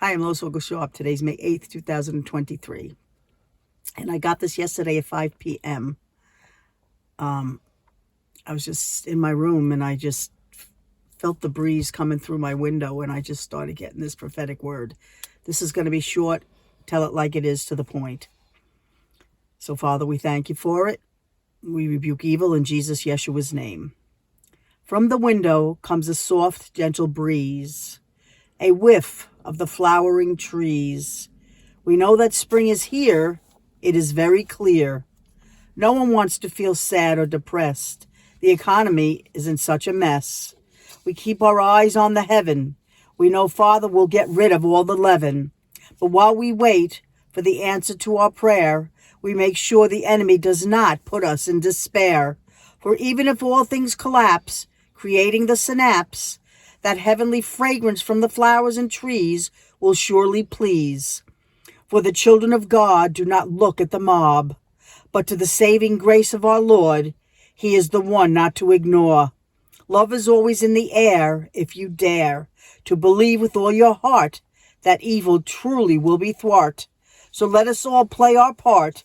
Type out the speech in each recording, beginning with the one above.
Hi, I'm Lois Vogel-Sharp. Today's May 8th, 2023. And I got this yesterday at 5 p.m. I was just in my room and I just felt the breeze coming through my window and I just started getting this prophetic word. This is going to be short. Tell it like it is, to the point. So, Father, we thank you for it. We rebuke evil in Jesus Yeshua's name. From the window comes a soft, gentle breeze, a whiff of the flowering trees. We know that spring is here. It is very clear. No one wants to feel sad or depressed. The economy is in such a mess. We keep our eyes on the heaven. We know Father will get rid of all the leaven. But while we wait for the answer to our prayer, we make sure the enemy does not put us in despair. For even if all things collapse, creating the synapse, that heavenly fragrance from the flowers and trees will surely please. For the children of God do not look at the mob, but to the saving grace of our Lord. He is the one not to ignore. Love is always in the air if you dare to believe with all your heart that evil truly will be thwart. So let us all play our part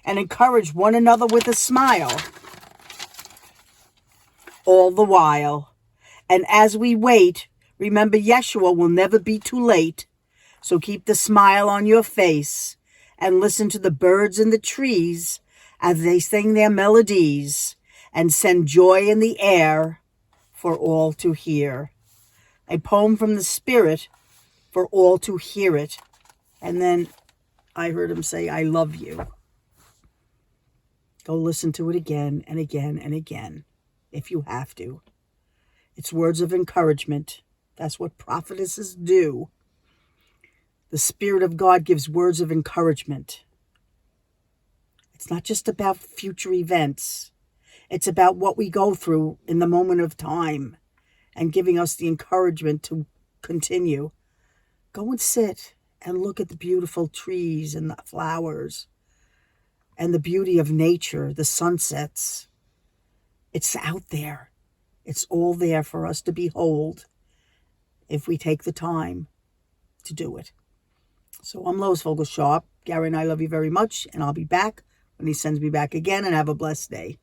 and encourage one another with a smile all the while. And as we wait, remember Yeshua will never be too late. So keep the smile on your face and listen to the birds in the trees as they sing their melodies and send joy in the air for all to hear. A poem from the Spirit for all to hear it. And then I heard him say, I love you. Go listen to it again and again and again if you have to. It's words of encouragement. That's what prophetesses do. The Spirit of God gives words of encouragement. It's not just about future events. It's about what we go through in the moment of time and giving us the encouragement to continue. Go and sit and look at the beautiful trees and the flowers and the beauty of nature, the sunsets. It's out there. It's all there for us to behold if we take the time to do it. So I'm Lois Vogel-Sharp. Gary and I love you very much, and I'll be back when he sends me back again, and have a blessed day.